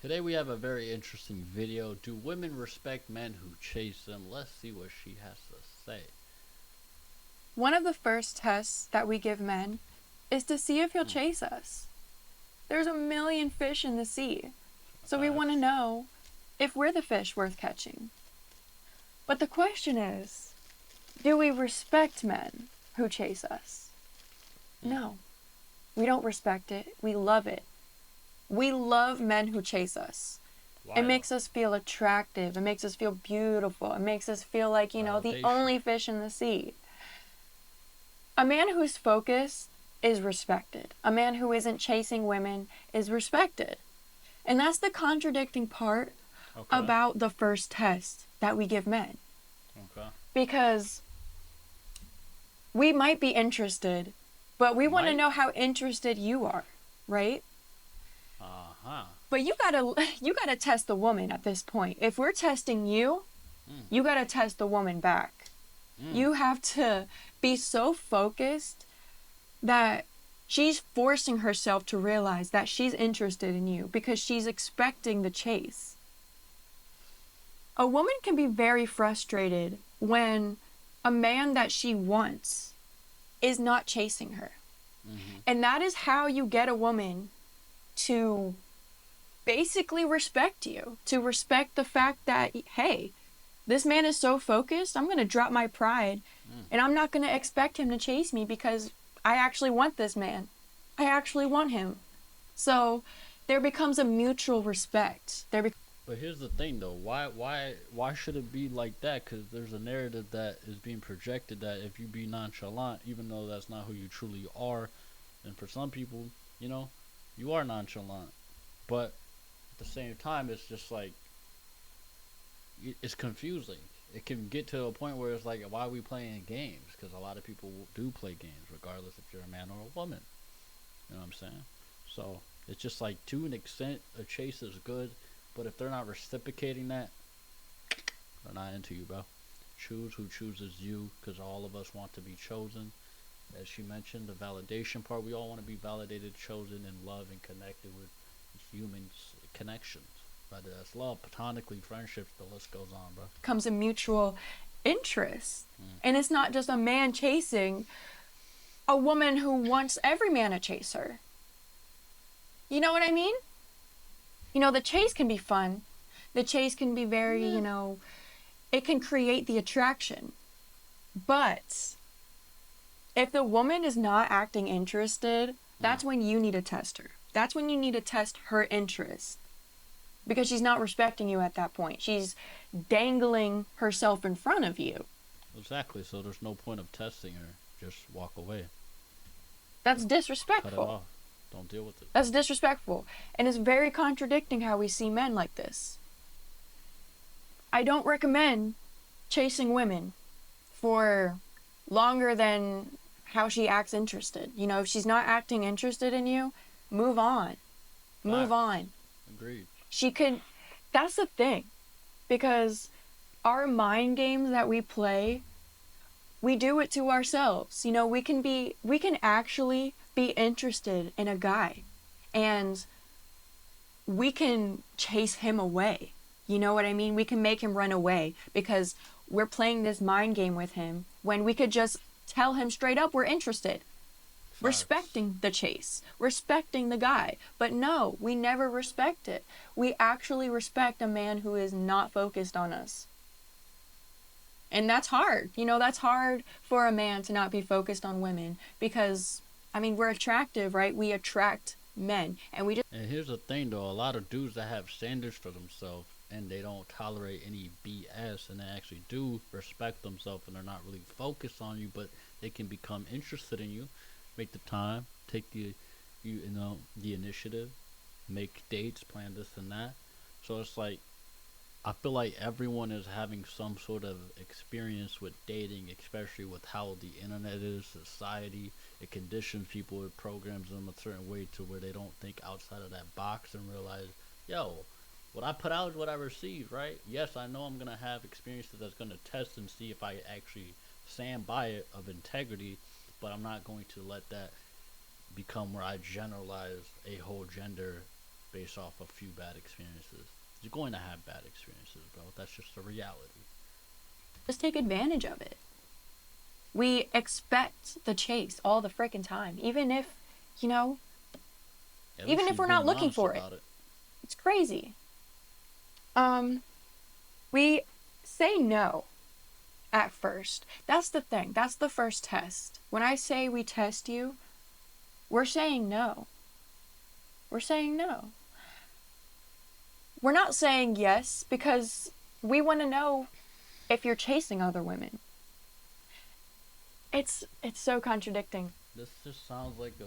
Today we have a very interesting video. Do women respect men who chase them? Let's see what she has to say. One of the first tests that we give men is to see if he'll Hmm. chase us. There's a million fish in the sea, so we want to Facts. know if we're the fish worth catching. But the question is, do we respect men who chase us? Hmm. No, we don't respect it. We love it. We love men who chase us. It Why though? makes us feel attractive. It makes us feel beautiful. It makes us feel like, the Validation. only fish in the sea. A man who's focused is respected. A man who isn't chasing women is respected. And that's the contradicting part Okay. about the first test that we give men. Okay. Because we might be interested, but we want to Might. know how interested you are, right? Uh-huh. But you gotta test the woman at this point. If we're testing you, Hmm. you gotta test the woman back. Hmm. You have to be so focused that she's forcing herself to realize that she's interested in you because she's expecting the chase. A woman can be very frustrated when a man that she wants is not chasing her. Mm-hmm. And that is how you get a woman to basically respect you, to respect the fact that, hey, this man is so focused, I'm going to drop my pride Hmm. and I'm not going to expect him to chase me because I actually want this man. I actually want him. So there becomes a mutual respect. But here's the thing though. Why should it be like that? Because there's a narrative that is being projected that if you be nonchalant, even though that's not who you truly are, and for some people, you know, you are nonchalant. But at the same time, it's just like it's confusing. It can get to a point where it's like, why are we playing games? Because a lot of people do play games, regardless if you're a man or a woman. You know what I'm saying? So it's just like, to an extent, a chase is good, but if they're not reciprocating that, they're not into you, bro. Choose who chooses you, because all of us want to be chosen. As she mentioned, the validation part, we all want to be validated, chosen, and loved, and connected with humans' connections. Whether that's love, platonically, friendships, the list goes on, bro. Becomes a mutual interest. Mm. And it's not just a man chasing a woman who wants every man to chase her. You know what I mean? The chase can be fun. The chase can be very, Yeah. it can create the attraction. But if the woman is not acting interested, Mm. that's when you need to test her. That's when you need to test her interest. Because she's not respecting you at that point. She's dangling herself in front of you. Exactly. So there's no point of testing her. Just walk away. That's Cut it disrespectful. off. Don't deal with it. That's disrespectful. And it's very contradicting how we see men like this. I don't recommend chasing women for longer than how she acts interested. If she's not acting interested in you, move on. Move Facts. on. Agreed. She could. That's the thing. Because our mind games that we play, we do it to ourselves. We can actually be interested in a guy and we can chase him away. You know what I mean? We can make him run away because we're playing this mind game with him when we could just tell him straight up we're interested, Facts. respecting the chase, respecting the guy. But no, we never respect it. We actually respect a man who is not focused on us. And that's hard. That's hard for a man to not be focused on women because, we're attractive, right? We attract men. And we just. And here's the thing though, a lot of dudes that have standards for themselves and they don't tolerate any BS and they actually do respect themselves and they're not really focused on you, but they can become interested in you, make the time, take the initiative, make dates, plan this and that. So it's like, I feel like everyone is having some sort of experience with dating, especially with how the internet is, society. It conditions people, it programs them a certain way to where they don't think outside of that box and realize, yo, what I put out is what I receive, right? Yes, I know I'm gonna have experiences that's gonna test and see if I actually stand by it of integrity, but I'm not going to let that become where I generalize a whole gender based off a few bad experiences. You're going to have bad experiences, bro. That's just a reality. Just take advantage of it. We expect the chase all the freaking time, even if, you know, At least even if she's we're not being looking honest for it. about it. It's crazy. We say no at first. That's the thing. That's the first test. When I say we test you, we're saying no. We're saying no. We're not saying yes because we want to know if you're chasing other women. It's so contradicting. This just sounds like a.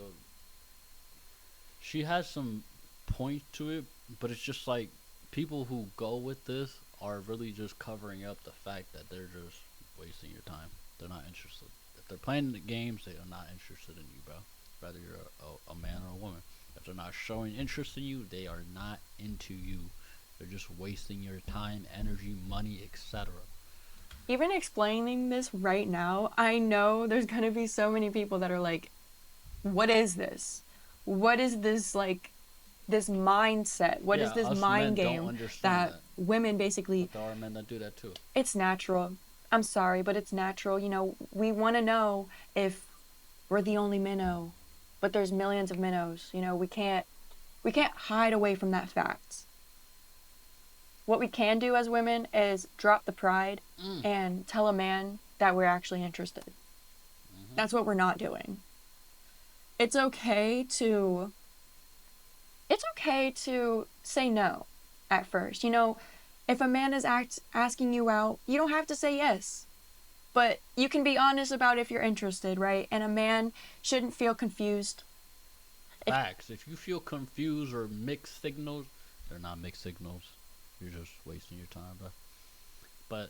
She has some point to it, but it's just like people who go with this are really just covering up the fact that they're just wasting your time. They're not interested. If they're playing the games, they are not interested in you, bro. Whether you're a man or a woman. If they're not showing interest in you, they are not into you. They're just wasting your time, energy, money, etc. Even explaining this right now, I know there's going to be so many people that are like, what is this? What is this, like, this mindset? What is Yeah, this us mind men don't game understand that women basically, but there are men that do that too. it's natural. I'm sorry, but it's natural. You know, we want to know if we're the only minnow, but there's millions of minnows. You know, we can't hide away from that fact. What we can do as women is drop the pride and tell a man that we're actually interested. That's what we're not doing. It's okay to say no at first. You know, if a man is asking you out, you don't have to say yes. But you can be honest about if you're interested, right? And a man shouldn't feel confused. Facts. If you feel confused or mixed signals, they're not mixed signals. You're just wasting your time, bro. But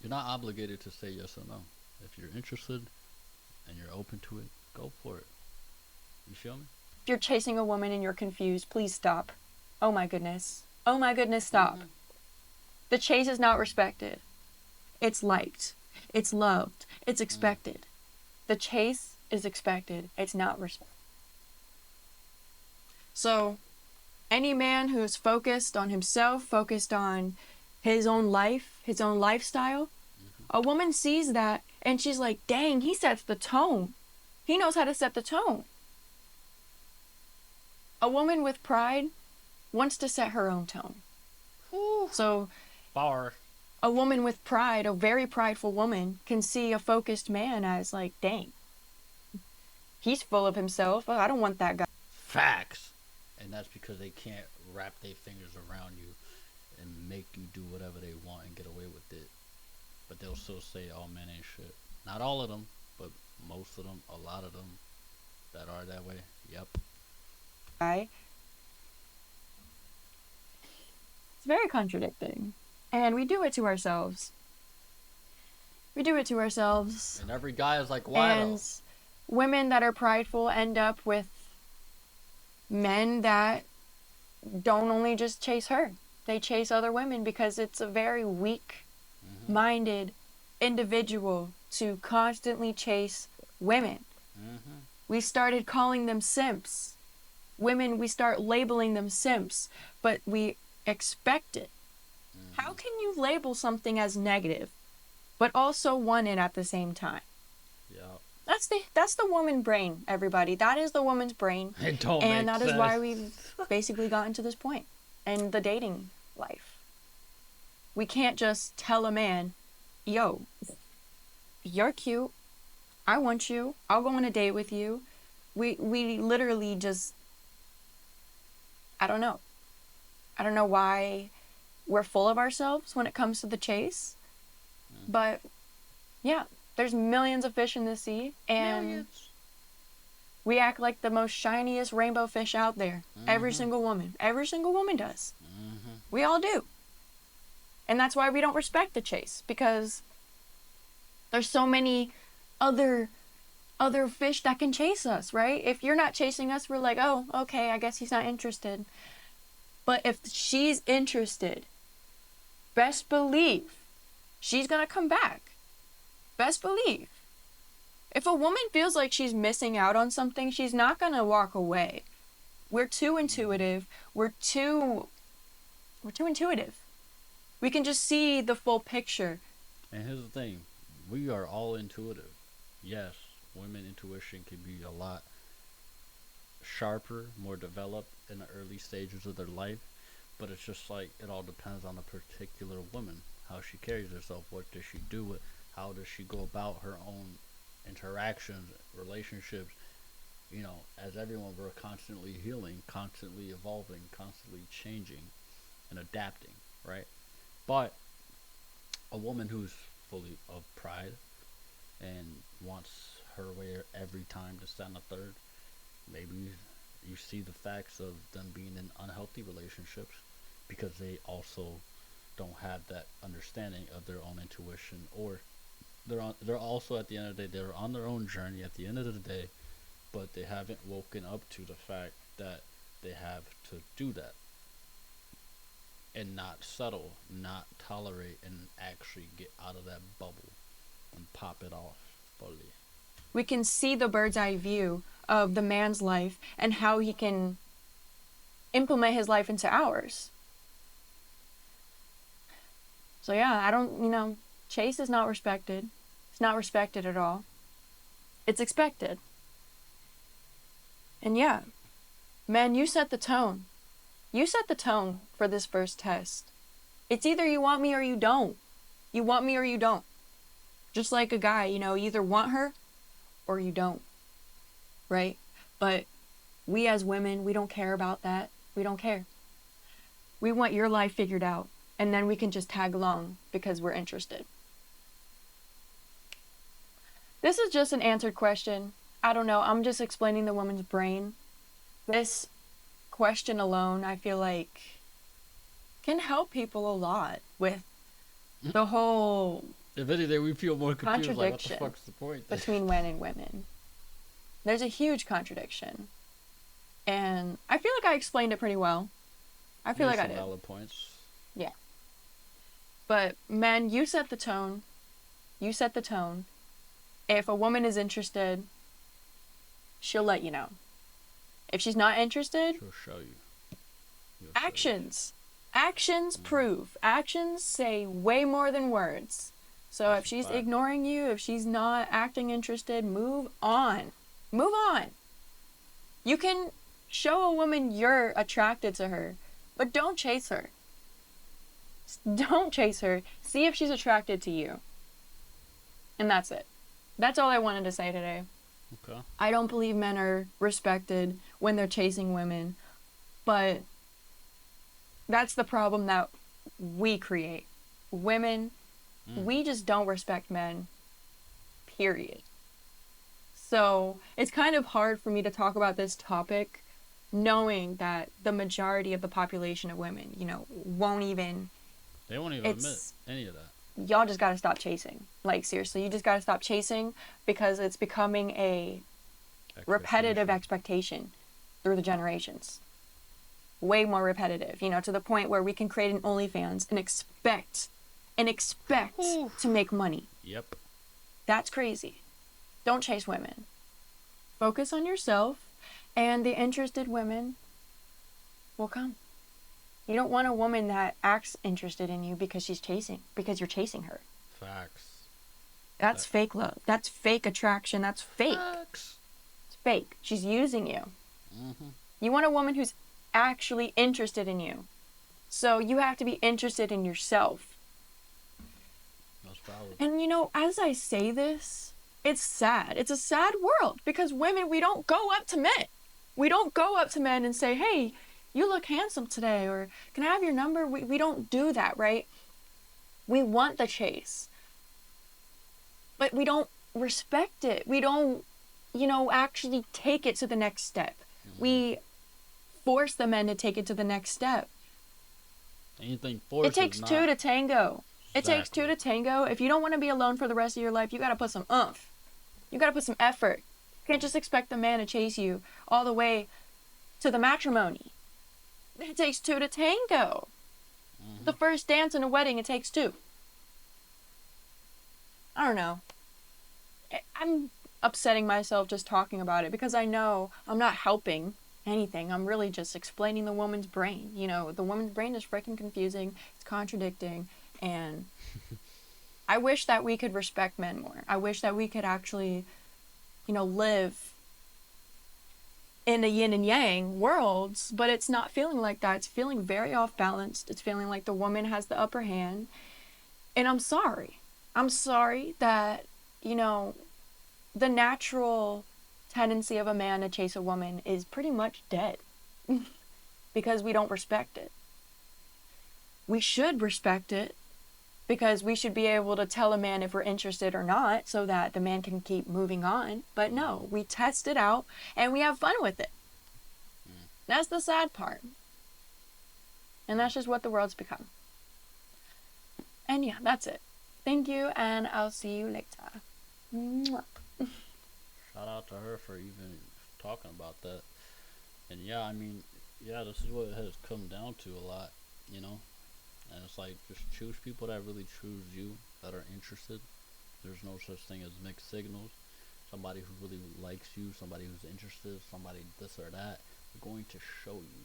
you're not obligated to say yes or no. If you're interested and you're open to it, go for it. You feel me? If you're chasing a woman and you're confused, please stop. Oh my goodness. Oh my goodness, stop. The chase is not respected. It's liked. It's loved. It's expected. The chase is expected. It's not respected. So, any man who is focused on himself, focused on his own life, his own lifestyle, a woman sees that and she's like, dang, he sets the tone. He knows how to set the tone. A woman with pride wants to set her own tone. Ooh. So, Power. a woman with pride, a very prideful woman, can see a focused man as like, dang, he's full of himself. Oh, I don't want that guy. Facts. And that's because they can't wrap their fingers around you and make you do whatever they want and get away with it. But they'll still say all men ain't shit. Not all of them, but most of them, a lot of them that are that way. Yep. It's very contradicting. And we do it to ourselves. We do it to ourselves. And every guy is like, why And women that are prideful end up with men that don't only just chase her. They chase other women because it's a very weak-minded individual to constantly chase women. We started calling them simps. Women, we start labeling them simps, but we expect it. How can you label something as negative, but also want it at the same time? Yeah. That's the woman brain, everybody. That is the woman's brain. It don't And make that sense. is why we've basically gotten to this point in the dating life. We can't just tell a man, yo, you're cute. I want you. I'll go on a date with you. We literally just, I don't know. I don't know why we're full of ourselves when it comes to the chase. But yeah, there's millions of fish in the sea, and we act like the most shiniest rainbow fish out there. Every single woman does. We all do. And that's why we don't respect the chase, because there's so many other fish that can chase us, right? If you're not chasing us, we're like, oh, okay, I guess he's not interested. But if she's interested, best believe she's gonna come back. Best believe. If a woman feels like she's missing out on something, she's not gonna walk away. We're too intuitive. We're too intuitive. We can just see the full picture. And here's the thing, we are all intuitive. Yes, women intuition can be a lot sharper, more developed in the early stages of their life, but it's just like it all depends on a particular woman, how she carries herself, what does she do, how does she go about her own interactions, relationships. As everyone, we're constantly healing, constantly evolving, constantly changing and adapting, right? But a woman who's fully of pride and wants her way every time to stand a third, maybe you see the facts of them being in unhealthy relationships because they also don't have that understanding of their own intuition, or they're also, at the end of the day, they're on their own journey at the end of the day, but they haven't woken up to the fact that they have to do that and not settle, not tolerate, and actually get out of that bubble and pop it off fully. We can see the bird's eye view of the man's life and how he can implement his life into ours. So yeah, I don't, Chase is not respected. It's not respected at all. It's expected. And yeah, man, you set the tone. You set the tone for this first test. It's either you want me or you don't. You want me or you don't. Just like a guy, you either want her or you don't. Right? But we as women, we don't care about that. We don't care. We want your life figured out, and then we can just tag along because we're interested. This is just an answered question. I don't know. I'm just explaining the woman's brain. This question alone, I feel like, can help people a lot with the whole If anything, we feel more confused. Like, what the contradiction fuck's the point? between men and women. There's a huge contradiction. And I feel like I explained it pretty well. I feel like I did. Valid points. Yeah. But men, you set the tone. You set the tone. If a woman is interested, she'll let you know. If she's not interested, She'll show you. actions. Actions prove. Actions say way more than words. So if she's ignoring you, if she's not acting interested, move on. Move on. You can show a woman you're attracted to her, but don't chase her. Don't chase her. See if she's attracted to you. And that's it. That's all I wanted to say today. Okay. I don't believe men are respected when they're chasing women, but that's the problem that we create. Women, we just don't respect men, period. So it's kind of hard for me to talk about this topic knowing that the majority of the population of women, won't even... They won't even admit any of that. Y'all just gotta stop chasing. Like, seriously, you just gotta stop chasing because it's becoming a repetitive expectation through the generations. Way more repetitive, to the point where we can create an OnlyFans and expect to make money. Yep. That's crazy. Don't chase women. Focus on yourself, and the interested women will come. You don't want a woman that acts interested in you because you're chasing her. Facts. That's fake love. That's fake attraction. That's fake. Facts. It's fake. She's using you. Mm-hmm. You want a woman who's actually interested in you. So you have to be interested in yourself. That's valid. And as I say this, it's sad. It's a sad world because women, we don't go up to men. We don't go up to men and say, hey, you look handsome today, or can I have your number? We don't do that, right? We want the chase, but we don't respect it. We don't, actually take it to the next step. Mm-hmm. We force the men to take it to the next step. Anything forced. It takes two to tango. Exactly. It takes two to tango. If you don't want to be alone for the rest of your life, you got to put some oomph. You got to put some effort. You can't just expect the man to chase you all the way to the matrimony. It takes two to tango. Mm-hmm. The first dance in a wedding, it takes two. I don't know. I'm upsetting myself just talking about it because I know I'm not helping anything. I'm really just explaining the woman's brain. You know, the woman's brain is freaking confusing, it's contradicting, and I wish that we could respect men more. I wish that we could actually, live in the yin and yang worlds, but it's not feeling like that. It's feeling very off balanced. It's feeling like the woman has the upper hand. And I'm sorry. I'm sorry that, you know, the natural tendency of a man to chase a woman is pretty much dead because we don't respect it. We should respect it because we should be able to tell a man if we're interested or not so that the man can keep moving on. But no, we test it out and we have fun with it. That's the sad part. And that's just what the world's become. And yeah, that's it. Thank you, and I'll see you later. Mwah. Shout out to her for even talking about that. And yeah, I mean, yeah, this is what it has come down to a lot, you know. And it's like just choose people that really choose you, that are interested. There's no such thing as mixed signals. Somebody who really likes you, somebody who's interested, somebody this or that, they're going to show you.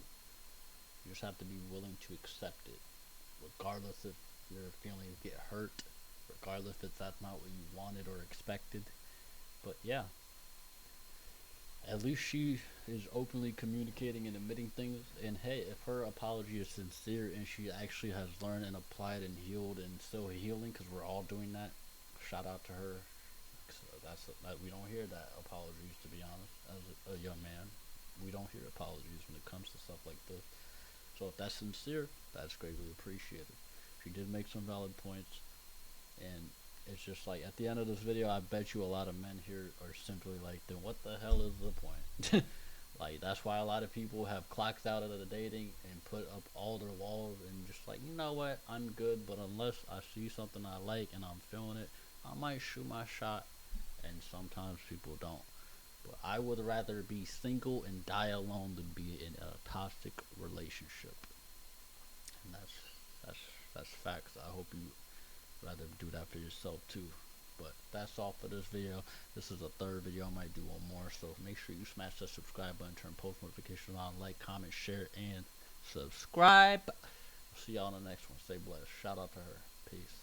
You just have to be willing to accept it, regardless if your feelings get hurt, regardless if that's not what you wanted or expected. But yeah, at least she is openly communicating and admitting things. And hey, if her apology is sincere and she actually has learned and applied and healed and still healing, because we're all doing that, shout out to her. We don't hear that apologies, to be honest. As a young man, we don't hear apologies when it comes to stuff like this. So if that's sincere, that's greatly appreciated. She did make some valid points, and it's just like at the end of this video, I bet you a lot of men here are simply like, then what the hell is the point? Like that's why a lot of people have clocked out of the dating and put up all their walls and just like, you know what, I'm good, but unless I see something I like and I'm feeling it, I might shoot my shot. And sometimes people don't. But I would rather be single and die alone than be in a toxic relationship. And that's that's facts. I hope you rather do that for yourself too. But that's all for this video. This is the third video. I might do one more. So make sure you smash that subscribe button, turn post notifications on, like, comment, share, and subscribe. See y'all in the next one. Stay blessed. Shout out to her. Peace.